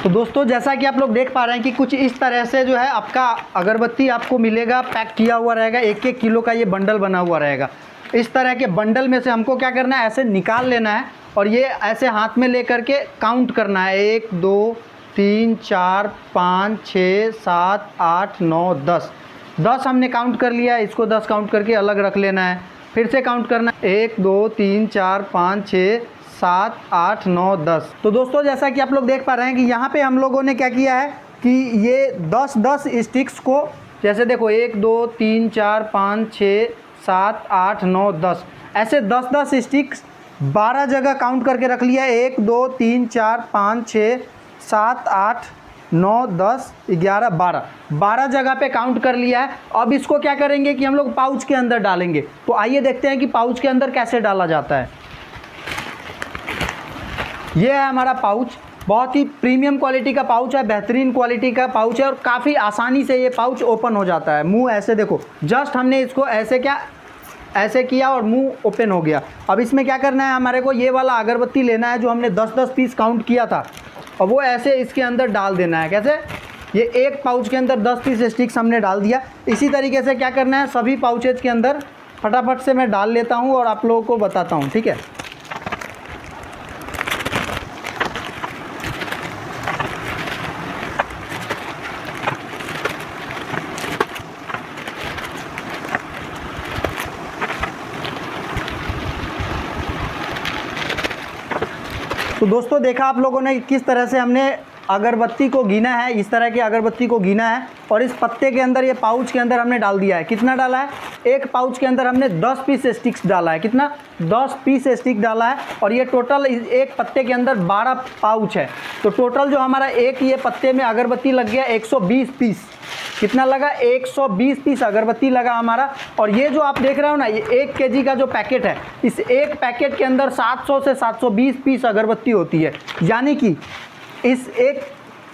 तो दोस्तों जैसा कि आप लोग देख पा रहे हैं कि कुछ इस तरह से जो है आपका अगरबत्ती आपको मिलेगा, पैक किया हुआ रहेगा, 1-1 किलो का ये बंडल बना हुआ रहेगा। इस तरह के बंडल में से हमको क्या करना है, ऐसे निकाल लेना है और ये ऐसे हाथ में ले करके काउंट करना है। 1 2 3 4 5 6 7 8 9 10 10 हमने काउंट कर लिया है। इसको 10 काउंट करके अलग रख लेना है। फिर से काउंट करना है 1 2 3 4 5 6 7 8 9 10। तो दोस्तों जैसा कि आप लोग देख पा रहे हैं कि यहाँ पे हम लोगों ने क्या किया है कि ये 10-10 स्टिक्स को, जैसे देखो 1 2 3 4 5 6 7 8 9 10, ऐसे 10-10 स्टिक्स 12 जगह काउंट करके रख लिया है। 1 2 3 4 5 6 7 8 9 10 11 12 जगह पे काउंट कर लिया है। अब इसको क्या करेंगे कि हम लोग पाउच के अंदर डालेंगे। तो आइए देखते हैं कि पाउच के अंदर कैसे डाला जाता है। ये है हमारा पाउच, बहुत ही प्रीमियम क्वालिटी का पाउच है, बेहतरीन क्वालिटी का पाउच है और काफ़ी आसानी से ये पाउच ओपन हो जाता है। मुंह ऐसे देखो, जस्ट हमने इसको ऐसे किया और मुंह ओपन हो गया। अब इसमें क्या करना है, हमारे को ये वाला अगरबत्ती लेना है जो हमने 10-10 पीस काउंट किया था और वो ऐसे इसके अंदर डाल देना है। कैसे, ये एक पाउच के अंदर 10 पीस स्टिक्स हमने डाल दिया। इसी तरीके से क्या करना है, सभी पाउचेज के अंदर फटाफट से मैं डाल लेता हूँ और आप लोगों को बताता हूँ, ठीक है। तो दोस्तों देखा आप लोगों ने किस तरह से हमने अगरबत्ती को गिना है, इस तरह की अगरबत्ती को गिना है और इस पत्ते के अंदर, ये पाउच के अंदर हमने डाल दिया है। कितना डाला है, एक पाउच के अंदर हमने 10 पीस स्टिक्स डाला है। कितना, 10 पीस स्टिक डाला है और ये टोटल एक पत्ते के अंदर 12 पाउच है। तो टोटल जो हमारा एक ये पत्ते में अगरबत्ती लग गया 120 पीस। कितना लगा, 120 पीस अगरबत्ती लगा हमारा। और ये जो आप देख रहे हो ना, ये 1 केजी का जो पैकेट है, इस एक पैकेट के अंदर 700 से 720 पीस अगरबत्ती होती है। यानी कि इस एक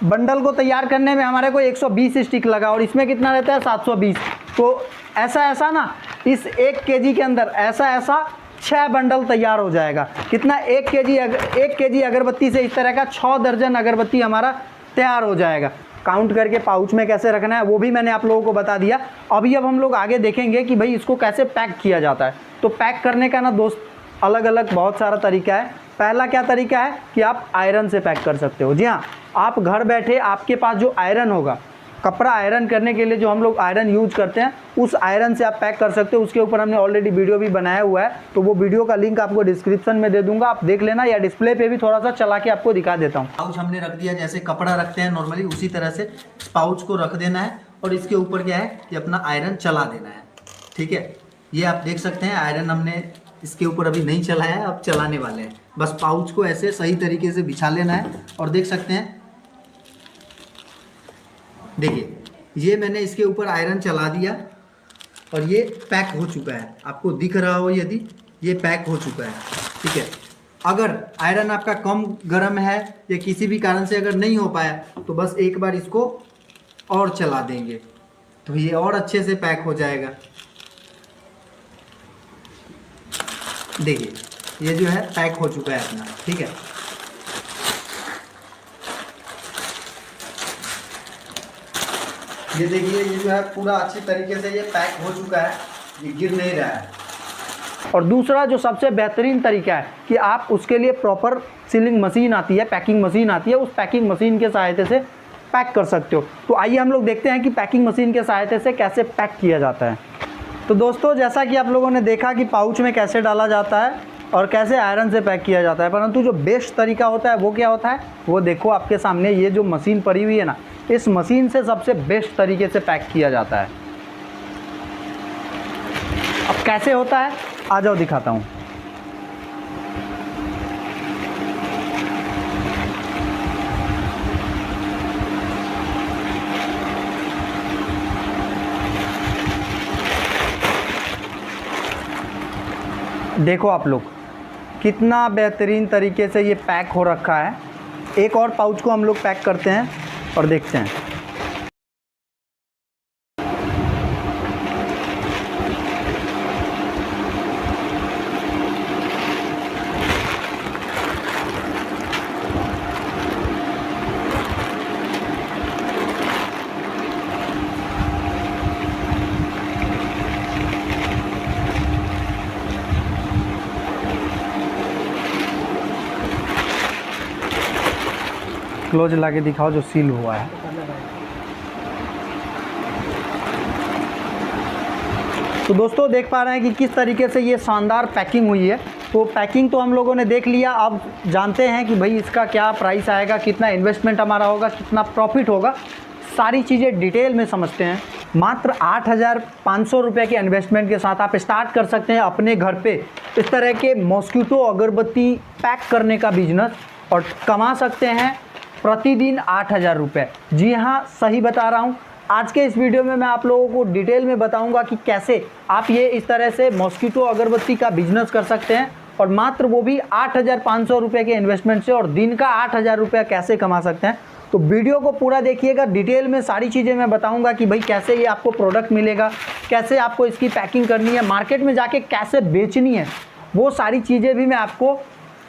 बंडल को तैयार करने में हमारे को 120 स्टिक लगा और इसमें कितना रहता है, 720। तो ऐसा ना इस 1 केजी के अंदर ऐसा 6 बंडल तैयार हो जाएगा। कितना, 1 केजी अगरबत्ती से इस तरह का 6 दर्जन अगरबत्ती हमारा तैयार हो जाएगा। काउंट करके पाउच में कैसे रखना है वो भी मैंने आप लोगों को बता दिया। अब हम लोग आगे देखेंगे कि भाई इसको कैसे पैक किया जाता है। तो पैक करने का ना दोस्त अलग अलग बहुत सारा तरीका है। पहला क्या तरीका है कि आप आयरन से पैक कर सकते हो। जी हाँ, आप घर बैठे आपके पास जो आयरन होगा, कपड़ा आयरन करने के लिए जो हम लोग आयरन यूज करते हैं, उस आयरन से आप पैक कर सकते हो। उसके ऊपर हमने ऑलरेडी वीडियो भी बनाया हुआ है, तो वो वीडियो का लिंक आपको डिस्क्रिप्शन में दे दूंगा, आप देख लेना, या डिस्प्ले पे भी थोड़ा सा चला के आपको दिखा देता हूँ। पाउच हमने रख दिया, जैसे कपड़ा रखते हैं नॉर्मली, उसी तरह से पाउच को रख देना है और इसके ऊपर क्या है कि अपना आयरन चला देना है। ठीक है, ये आप देख सकते हैं आयरन हमने इसके ऊपर अभी नहीं चलाया है, अब चलाने वाले हैं। बस पाउच को ऐसे सही तरीके से बिछा लेना है और देख सकते हैं, देखिए ये मैंने इसके ऊपर आयरन चला दिया और ये पैक हो चुका है। आपको दिख रहा हो यदि, ये पैक हो चुका है। ठीक है, अगर आयरन आपका कम गर्म है या किसी भी कारण से अगर नहीं हो पाया तो बस एक बार इसको और चला देंगे तो ये और अच्छे से पैक हो जाएगा। देखिए ये जो है पैक हो चुका है अपना। ठीक है, ये देखिए ये जो है पूरा अच्छी तरीके से ये पैक हो चुका है, ये गिर नहीं रहा है। और दूसरा जो सबसे बेहतरीन तरीका है कि आप उसके लिए प्रॉपर सीलिंग मशीन आती है, पैकिंग मशीन आती है, उस पैकिंग मशीन के सहायता से पैक कर सकते हो। तो आइए हम लोग देखते हैं कि पैकिंग मशीन के सहायता से कैसे पैक किया जाता है। तो दोस्तों जैसा कि आप लोगों ने देखा कि पाउच में कैसे डाला जाता है और कैसे आयरन से पैक किया जाता है, परंतु जो बेस्ट तरीका होता है वो क्या होता है, वो देखो आपके सामने ये जो मशीन पड़ी हुई है ना, इस मशीन से सबसे बेस्ट तरीके से पैक किया जाता है। अब कैसे होता है, आ जाओ दिखाता हूँ। देखो आप लोग कितना बेहतरीन तरीके से ये पैक हो रखा है। एक और पाउच को हम लोग पैक करते हैं और देखते हैं। क्लोज ला के दिखाओ जो सील हुआ है। तो दोस्तों देख पा रहे हैं कि किस तरीके से ये शानदार पैकिंग हुई है। तो पैकिंग तो हम लोगों ने देख लिया, अब जानते हैं कि भाई इसका क्या प्राइस आएगा, कितना इन्वेस्टमेंट हमारा होगा, कितना प्रॉफिट होगा, सारी चीज़ें डिटेल में समझते हैं। मात्र 8,500 रुपये के इन्वेस्टमेंट के साथ आप स्टार्ट कर सकते हैं अपने घर पे इस तरह के मॉस्किटो अगरबत्ती पैक करने का बिजनेस और कमा सकते हैं प्रतिदिन 8,000 रुपये। जी हाँ, सही बता रहा हूँ। आज के इस वीडियो में मैं आप लोगों को डिटेल में बताऊंगा कि कैसे आप ये इस तरह से मॉस्किटो अगरबत्ती का बिजनेस कर सकते हैं और मात्र वो भी 8,500 रुपये के इन्वेस्टमेंट से, और दिन का 8,000 रुपया कैसे कमा सकते हैं। तो वीडियो को पूरा देखिएगा, डिटेल में सारी चीज़ें मैं बताऊंगा कि भाई कैसे ये आपको प्रोडक्ट मिलेगा, कैसे आपको इसकी पैकिंग करनी है, मार्केट में जाके कैसे बेचनी है, वो सारी चीज़ें भी मैं आपको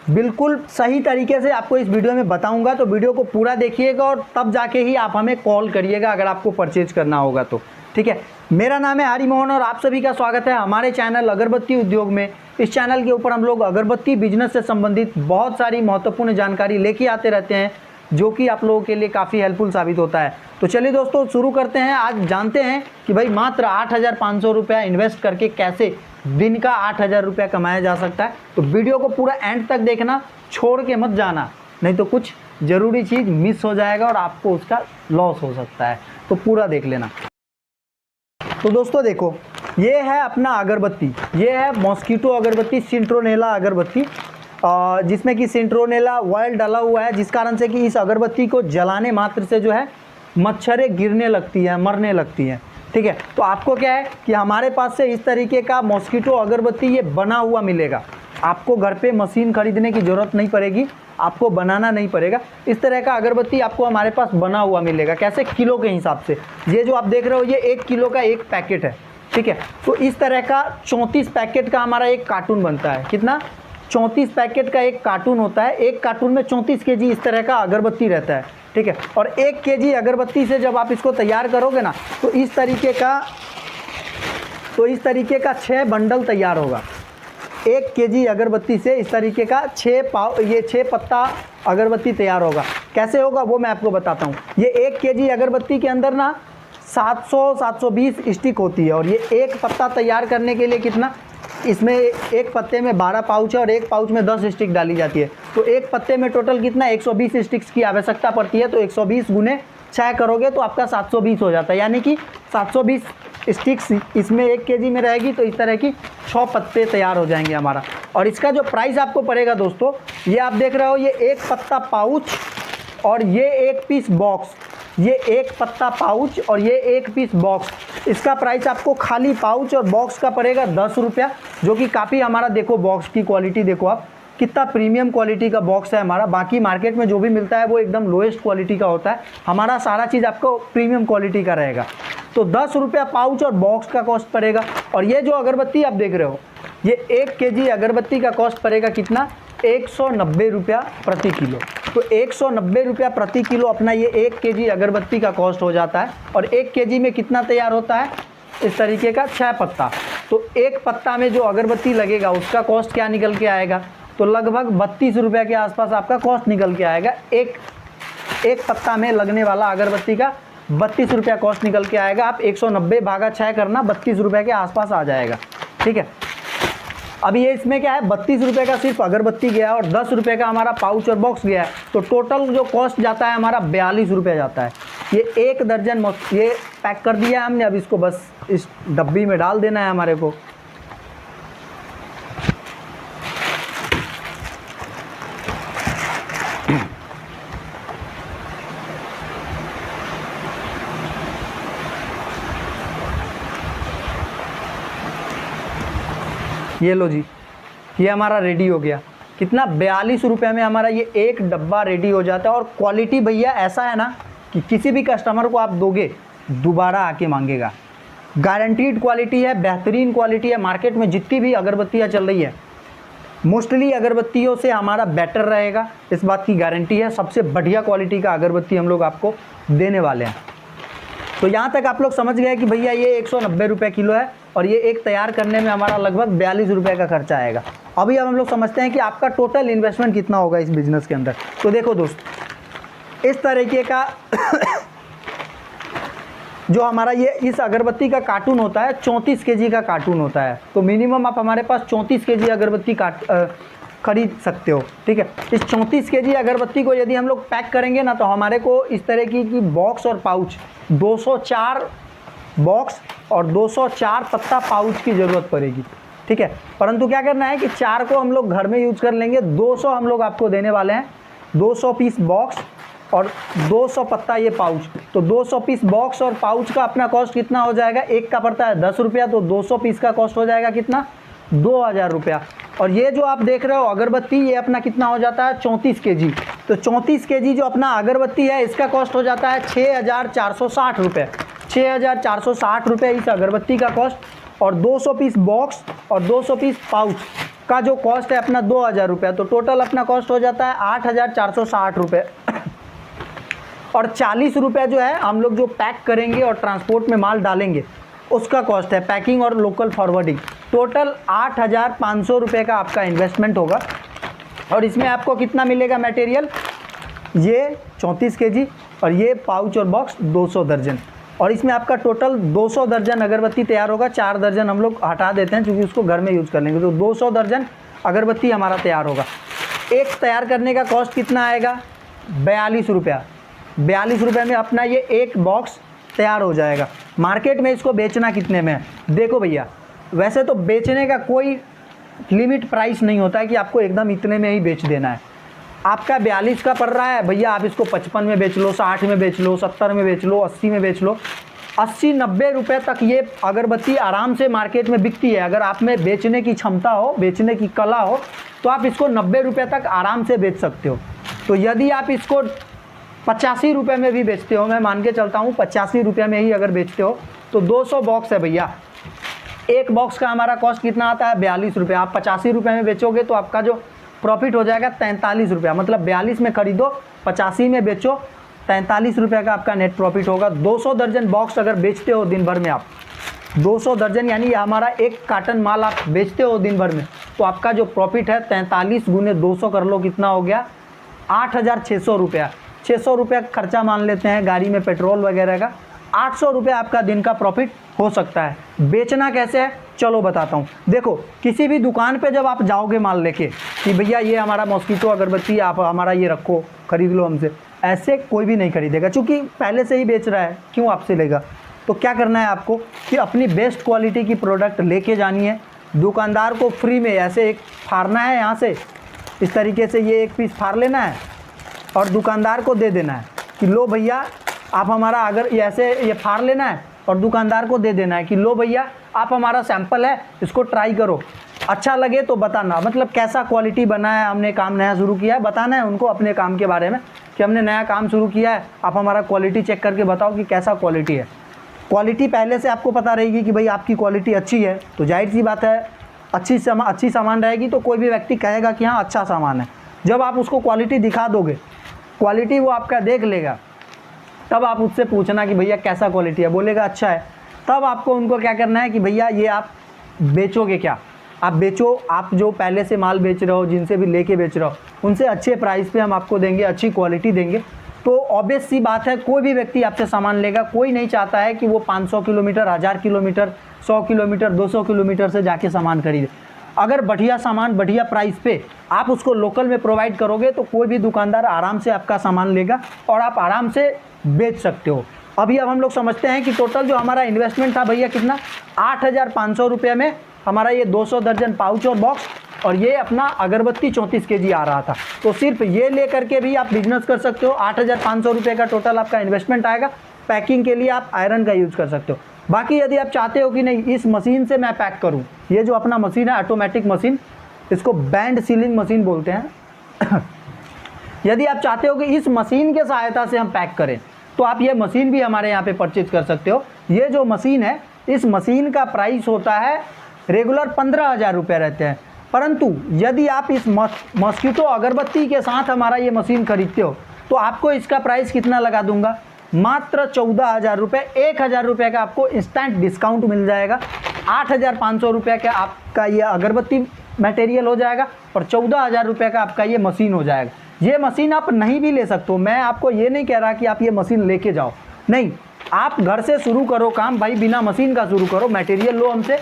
बिल्कुल सही तरीके से आपको इस वीडियो में बताऊंगा। तो वीडियो को पूरा देखिएगा और तब जाके ही आप हमें कॉल करिएगा अगर आपको परचेज करना होगा तो। ठीक है, मेरा नाम है हरि मोहन और आप सभी का स्वागत है हमारे चैनल अगरबत्ती उद्योग में। इस चैनल के ऊपर हम लोग अगरबत्ती बिजनेस से संबंधित बहुत सारी महत्वपूर्ण जानकारी लेके आते रहते हैं जो कि आप लोगों के लिए काफ़ी हेल्पफुल साबित होता है। तो चलिए दोस्तों शुरू करते हैं। आज जानते हैं कि भाई मात्र 8,500 रुपया इन्वेस्ट करके कैसे दिन का 8,000 रुपया कमाया जा सकता है। तो वीडियो को पूरा एंड तक देखना, छोड़ के मत जाना, नहीं तो कुछ ज़रूरी चीज़ मिस हो जाएगा और आपको उसका लॉस हो सकता है। तो पूरा देख लेना। तो दोस्तों देखो, ये है अपना अगरबत्ती, ये है मॉस्किटो अगरबत्ती, सिंट्रोनेला अगरबत्ती, जिसमें कि सिंट्रोनेला ऑयल डाला हुआ है, जिस कारण से कि इस अगरबत्ती को जलाने मात्र से जो है मच्छरें गिरने लगती है, मरने लगती हैं। ठीक है, तो आपको क्या है कि हमारे पास से इस तरीके का मॉस्किटो अगरबत्ती ये बना हुआ मिलेगा। आपको घर पे मशीन खरीदने की ज़रूरत नहीं पड़ेगी, आपको बनाना नहीं पड़ेगा। इस तरह का अगरबत्ती आपको हमारे पास बना हुआ मिलेगा। कैसे? किलो के हिसाब से। ये जो आप देख रहे हो ये 1 किलो का एक पैकेट है। ठीक है, तो इस तरह का 34 पैकेट का हमारा एक कार्टून बनता है। कितना? 34 पैकेट का एक कार्टून होता है। एक कार्टून में 34 केजी इस तरह का अगरबत्ती रहता है। ठीक है, और 1 केजी अगरबत्ती से जब आप इसको तैयार करोगे ना तो इस तरीके का 6 बंडल तैयार होगा। 1 केजी अगरबत्ती से इस तरीके का 6 पत्ता अगरबत्ती तैयार होगा। कैसे होगा वो मैं आपको बताता हूँ। ये 1 केजी अगरबत्ती के अंदर ना 720 स्टिक होती है और ये एक पत्ता तैयार करने के लिए कितना, इसमें एक पत्ते में 12 पाउच है और एक पाउच में 10 स्टिक डाली जाती है। तो एक पत्ते में टोटल कितना 120 स्टिक्स की आवश्यकता पड़ती है। तो 120 गुने 6 करोगे तो आपका 720 हो जाता है, यानी कि 720 स्टिक्स इसमें 1 केजी में रहेगी। तो इस तरह की 6 पत्ते तैयार हो जाएंगे हमारा। और इसका जो प्राइस आपको पड़ेगा दोस्तों, ये आप देख रहे हो, ये 1 पत्ता पाउच और ये 1 पीस बॉक्स, ये 1 पत्ता पाउच और ये 1 पीस बॉक्स, इसका प्राइस आपको खाली पाउच और बॉक्स का पड़ेगा 10 रुपया, जो कि काफ़ी हमारा देखो बॉक्स की क्वालिटी देखो आप, कितना प्रीमियम क्वालिटी का बॉक्स है हमारा। बाकी मार्केट में जो भी मिलता है वो एकदम लोएस्ट क्वालिटी का होता है, हमारा सारा चीज़ आपको प्रीमियम क्वालिटी का रहेगा। तो 10 रुपया पाउच और बॉक्स का कॉस्ट पड़ेगा। और ये जो अगरबत्ती आप देख रहे हो, ये 1 केजी अगरबत्ती का कॉस्ट पड़ेगा कितना, 190 रुपया प्रति किलो। तो 190 रुपया प्रति किलो अपना ये 1 केजी अगरबत्ती का कॉस्ट हो जाता है। और 1 केजी में कितना तैयार होता है, इस तरीके का 6 पत्ता। तो एक पत्ता में जो अगरबत्ती लगेगा उसका कॉस्ट क्या निकल के आएगा, तो लगभग 32 रुपये के आसपास आपका कॉस्ट निकल के आएगा। एक पत्ता में लगने वाला अगरबत्ती का 32 रुपया कॉस्ट निकल के आएगा। आप 190 भागा 6 करना, 32 रुपये के आसपास आ जाएगा। ठीक है, अभी ये इसमें क्या है, 32 रुपये का सिर्फ अगरबत्ती गया और 10 रुपये का हमारा पाउच और बॉक्स गया है। तो टोटल जो कॉस्ट जाता है हमारा 42 रुपये जाता है। ये 1 दर्जन ये पैक कर दिया हमने, अब इसको बस इस डब्बी में डाल देना है हमारे को। ये लो जी, ये हमारा रेडी हो गया। कितना, 42 रुपये में हमारा ये एक डब्बा रेडी हो जाता है। और क्वालिटी भैया ऐसा है ना कि किसी भी कस्टमर को आप दोगे दोबारा आके मांगेगा। गारंटीड क्वालिटी है, बेहतरीन क्वालिटी है। मार्केट में जितनी भी अगरबत्तियाँ चल रही है मोस्टली अगरबत्तियों से हमारा बेटर रहेगा, इस बात की गारंटी है। सबसे बढ़िया क्वालिटी का अगरबत्ती हम लोग आपको देने वाले हैं। तो यहाँ तक आप लोग समझ गए कि भैया ये 190 रुपये किलो है और ये एक तैयार करने में हमारा लगभग 42 रुपये का खर्चा आएगा। अभी अब हम लोग समझते हैं कि आपका टोटल इन्वेस्टमेंट कितना होगा इस बिज़नेस के अंदर। तो देखो दोस्त, इस तरीके का जो हमारा ये इस अगरबत्ती का कार्टून होता है 34 केजी का कार्टून होता है। तो मिनिमम आप हमारे पास 34 केजी अगरबत्ती खरीद सकते हो, ठीक है। इस 34 केजी अगरबत्ती को यदि हम लोग पैक करेंगे ना, तो हमारे को इस तरह की बॉक्स और पाउच 204 बॉक्स और 204 पत्ता पाउच की ज़रूरत पड़ेगी, ठीक है। परंतु क्या करना है कि 4 को हम लोग घर में यूज़ कर लेंगे। 200 हम लोग आपको देने वाले हैं, 200 पीस बॉक्स और 200 पत्ता ये पाउच। तो 200 पीस बॉक्स और पाउच का अपना कॉस्ट कितना हो जाएगा, एक का पड़ता है 10 रुपया, तो 200 पीस का कॉस्ट हो जाएगा कितना, 2000 रुपया। और ये जो आप देख रहे हो अगरबत्ती, ये अपना कितना हो जाता है 34 केजी। तो 34 केजी जो अपना अगरबत्ती है इसका कॉस्ट हो जाता है 6460 रुपये। 6460 रुपये इस अगरबत्ती का कॉस्ट। और 200 पीस बॉक्स और 200 पीस पाउच का जो कॉस्ट है अपना 2000 रुपया। तो टोटल अपना कॉस्ट हो जाता है 8460 रुपये। और 40 रुपये जो है हम लोग जो पैक करेंगे और ट्रांसपोर्ट में माल डालेंगे उसका कॉस्ट है, पैकिंग और लोकल फॉरवर्डिंग। टोटल 8500 रुपये का आपका इन्वेस्टमेंट होगा। और इसमें आपको कितना मिलेगा मटेरियल, ये 34 केजी और ये पाउच और बॉक्स 200 दर्जन। और इसमें आपका टोटल 200 दर्जन अगरबत्ती तैयार होगा। 4 दर्जन हम लोग हटा देते हैं क्योंकि उसको घर में यूज़ कर लेंगे। तो 200 दर्जन अगरबत्ती हमारा तैयार होगा। एक तैयार करने का कॉस्ट कितना आएगा, 42 रुपया। 42 रुपये में अपना ये एक बॉक्स तैयार हो जाएगा। मार्केट में इसको बेचना कितने में है, देखो भैया, वैसे तो बेचने का कोई लिमिट प्राइस नहीं होता है कि आपको एकदम इतने में ही बेच देना है। आपका 42 का पड़ रहा है भैया, आप इसको 55 में बेच लो, 60 में बेच लो, 70 में बेच लो, 80 में बेच लो। 80-90 रुपये तक ये अगरबत्ती आराम से मार्केट में बिकती है। अगर आप में बेचने की क्षमता हो, बेचने की कला हो, तो आप इसको 90 रुपये तक आराम से बेच सकते हो। तो यदि आप इसको 85 रुपये में भी बेचते हो, मैं मान के चलता हूँ 85 रुपये में ही अगर बेचते हो, तो 200 बॉक्स है भैया। एक बॉक्स का हमारा कॉस्ट कितना आता है, 42 रुपये। आप 85 रुपये में बेचोगे तो आपका जो प्रॉफिट हो जाएगा 43 रुपया। मतलब 42 में खरीदो, 85 में बेचो, 43 रुपये का आपका नेट प्रॉफिट होगा। 200 दर्जन बॉक्स अगर बेचते हो दिन भर में आप, 200 दर्जन यानी हमारा एक कार्टन माल आप बेचते हो दिन भर में, तो आपका जो प्रॉफिट है 43 गुने 200 कर लो, कितना हो गया 8600 रुपया। 600 रुपया खर्चा मान लेते हैं गाड़ी में पेट्रोल वगैरह का, 800 रुपये आपका दिन का प्रॉफिट हो सकता है। बेचना कैसे है चलो बताता हूँ। देखो, किसी भी दुकान पे जब आप जाओगे माल लेके कि भैया ये हमारा मॉस्किटो अगरबत्ती आप हमारा ये रखो, खरीद लो हमसे, ऐसे कोई भी नहीं खरीदेगा क्योंकि पहले से ही बेच रहा है, क्यों आपसे लेगा। तो क्या करना है आपको कि अपनी बेस्ट क्वालिटी की प्रोडक्ट लेके जानी है। दुकानदार को फ्री में ऐसे एक फाड़ना है, यहाँ से इस तरीके से ये एक पीस फाड़ लेना है और दुकानदार को दे देना है कि लो भैया आप हमारा, अगर ऐसे ये फाड़ लेना है और दुकानदार को दे देना है कि लो भैया आप हमारा सैंपल है, इसको ट्राई करो, अच्छा लगे तो बताना। मतलब कैसा क्वालिटी बना है, हमने काम नया शुरू किया है, बताना है उनको अपने काम के बारे में कि हमने नया काम शुरू किया है, आप हमारा क्वालिटी चेक करके बताओ कि कैसा क्वालिटी है। क्वालिटी पहले से आपको पता रहेगी कि भाई आपकी क्वालिटी अच्छी है, तो जाहिर सी बात है अच्छी सामान रहेगी तो कोई भी व्यक्ति कहेगा कि हाँ अच्छा सामान है। जब आप उसको क्वालिटी दिखा दोगे, क्वालिटी वो आपका देख लेगा, तब आप उससे पूछना कि भैया कैसा क्वालिटी है, बोलेगा अच्छा है, तब आपको उनको क्या करना है कि भैया ये आप बेचोगे क्या, आप बेचो। आप जो पहले से माल बेच रहे हो, जिनसे भी लेके बेच रहे हो, उनसे अच्छे प्राइस पे हम आपको देंगे, अच्छी क्वालिटी देंगे। तो ऑब्वियस सी बात है कोई भी व्यक्ति आपसे सामान लेगा, कोई नहीं चाहता है कि वो 500 किलोमीटर, 1000 किलोमीटर, 100 किलोमीटर, 200 किलोमीटर से जाके सामान खरीदे। अगर बढ़िया सामान बढ़िया प्राइस पे आप उसको लोकल में प्रोवाइड करोगे तो कोई भी दुकानदार आराम से आपका सामान लेगा और आप आराम से बेच सकते हो। अब हम लोग समझते हैं कि टोटल जो हमारा इन्वेस्टमेंट था भैया कितना, 8500 रुपये में हमारा ये 200 दर्जन पाउच और बॉक्स और ये अपना अगरबत्ती 34 केजी आ रहा था। तो सिर्फ ये ले करके भी आप बिजनेस कर सकते हो। 8500 रुपये का टोटल आपका इन्वेस्टमेंट आएगा। पैकिंग के लिए आप आयरन का यूज़ कर सकते हो। बाकी यदि आप चाहते हो कि नहीं इस मशीन से मैं पैक करूं, ये जो अपना मशीन है ऑटोमेटिक मशीन, इसको बैंड सीलिंग मशीन बोलते हैं यदि आप चाहते हो कि इस मशीन के सहायता से हम पैक करें तो आप ये मशीन भी हमारे यहाँ पे परचेज कर सकते हो। ये जो मशीन है, इस मशीन का प्राइस होता है रेगुलर 15,000 रुपये रहते हैं, परंतु यदि आप इस मॉस्किटो अगरबत्ती के साथ हमारा ये मशीन खरीदते हो तो आपको इसका प्राइस कितना लगा दूंगा, मात्र 14,000 रुपये। 1,000 रुपये का आपको इंस्टेंट डिस्काउंट मिल जाएगा। 8,500 रुपये का आपका ये अगरबत्ती मटेरियल हो जाएगा और 14,000 रुपये का आपका ये मशीन हो जाएगा। ये मशीन आप नहीं भी ले सकते हो, मैं आपको ये नहीं कह रहा कि आप ये मशीन लेके जाओ, नहीं, आप घर से शुरू करो काम भाई, बिना मशीन का शुरू करो, मटेरियल लो हमसे,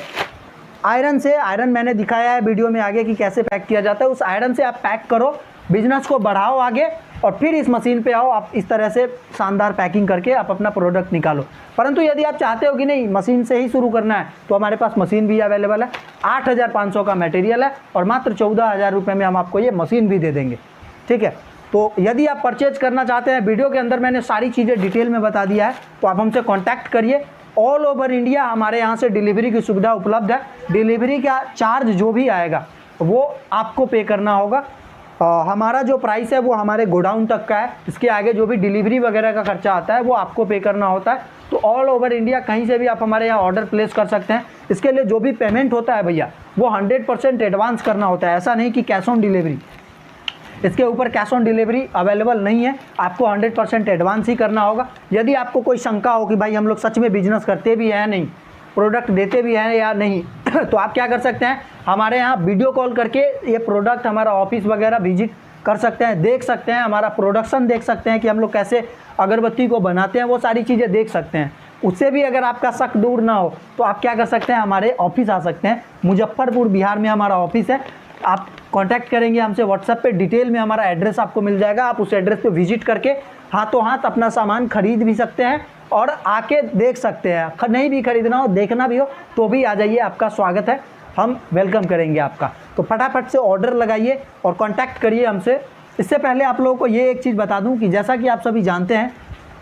आयरन से, आयरन मैंने दिखाया है वीडियो में आगे कि कैसे पैक किया जाता है, उस आयरन से आप पैक करो, बिजनेस को बढ़ाओ आगे, और फिर इस मशीन पे आओ, आप इस तरह से शानदार पैकिंग करके आप अपना प्रोडक्ट निकालो। परंतु यदि आप चाहते हो कि नहीं मशीन से ही शुरू करना है, तो हमारे पास मशीन भी अवेलेबल है, 8,500 का मटेरियल है और मात्र 14,000 रुपये में हम आपको ये मशीन भी दे देंगे, ठीक है। तो यदि आप परचेज करना चाहते हैं, वीडियो के अंदर मैंने सारी चीज़ें डिटेल में बता दिया है, तो आप हमसे कॉन्टैक्ट करिए। ऑल ओवर इंडिया हमारे यहाँ से डिलीवरी की सुविधा उपलब्ध है, डिलीवरी का चार्ज जो भी आएगा वो आपको पे करना होगा। हमारा जो प्राइस है वो हमारे गोडाउन तक का है, इसके आगे जो भी डिलीवरी वगैरह का खर्चा आता है वो आपको पे करना होता है। तो ऑल ओवर इंडिया कहीं से भी आप हमारे यहाँ ऑर्डर प्लेस कर सकते हैं। इसके लिए जो भी पेमेंट होता है भैया वो 100% एडवांस करना होता है, ऐसा नहीं कि कैश ऑन डिलीवरी, इसके ऊपर कैश ऑन डिलीवरी अवेलेबल नहीं है, आपको 100% एडवांस ही करना होगा। यदि आपको कोई शंका हो कि भाई हम लोग सच में बिजनेस करते भी हैं नहीं, प्रोडक्ट देते भी हैं या नहीं तो आप क्या कर सकते हैं, हमारे यहाँ वीडियो कॉल करके ये प्रोडक्ट हमारा ऑफिस वगैरह विजिट कर सकते हैं, देख सकते हैं, हमारा प्रोडक्शन देख सकते हैं कि हम लोग कैसे अगरबत्ती को बनाते हैं, वो सारी चीज़ें देख सकते हैं। उससे भी अगर आपका शक दूर ना हो तो आप क्या कर सकते हैं, हमारे ऑफिस आ सकते हैं, मुजफ्फरपुर बिहार में हमारा ऑफिस है। आप कांटेक्ट करेंगे हमसे व्हाट्सएप पे, डिटेल में हमारा एड्रेस आपको मिल जाएगा, आप उस एड्रेस पे विजिट करके हाथों हाथ अपना सामान खरीद भी सकते हैं और आके देख सकते हैं। नहीं भी खरीदना हो, देखना भी हो तो भी आ जाइए, आपका स्वागत है, हम वेलकम करेंगे आपका। तो फटाफट से ऑर्डर लगाइए और कांटेक्ट करिए हमसे। इससे पहले आप लोगों को ये एक चीज़ बता दूं कि जैसा कि आप सभी जानते हैं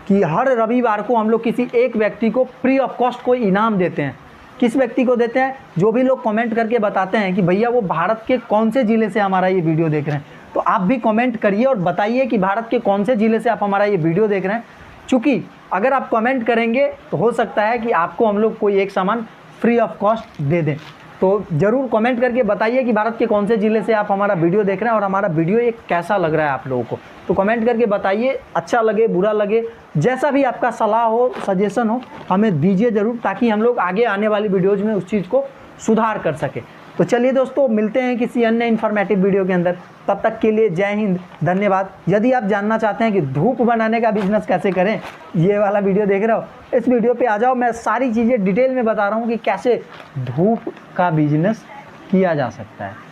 कि हर रविवार को हम लोग किसी एक व्यक्ति को फ्री ऑफ कॉस्ट कोई इनाम देते हैं। किस व्यक्ति को देते हैं, जो भी लोग कमेंट करके बताते हैं कि भैया वो भारत के कौन से ज़िले से हमारा ये वीडियो देख रहे हैं, तो आप भी कमेंट करिए और बताइए कि भारत के कौन से ज़िले से आप हमारा ये वीडियो देख रहे हैं। चूँकि अगर आप कमेंट करेंगे तो हो सकता है कि आपको हम लोग कोई एक सामान फ्री ऑफ कॉस्ट दे दें। तो ज़रूर कमेंट करके बताइए कि भारत के कौन से ज़िले से आप हमारा वीडियो देख रहे हैं और हमारा वीडियो ये कैसा लग रहा है आप लोगों को। तो कमेंट करके बताइए, अच्छा लगे बुरा लगे, जैसा भी आपका सलाह हो सजेशन हो हमें दीजिए ज़रूर, ताकि हम लोग आगे आने वाली वीडियोज़ में उस चीज़ को सुधार कर सके। तो चलिए दोस्तों, मिलते हैं किसी अन्य इन्फॉर्मेटिव वीडियो के अंदर, तब तक के लिए जय हिंद, धन्यवाद। यदि आप जानना चाहते हैं कि धूप बनाने का बिजनेस कैसे करें, ये वाला वीडियो देख रहे हो, इस वीडियो पे आ जाओ, मैं सारी चीज़ें डिटेल में बता रहा हूँ कि कैसे धूप का बिजनेस किया जा सकता है।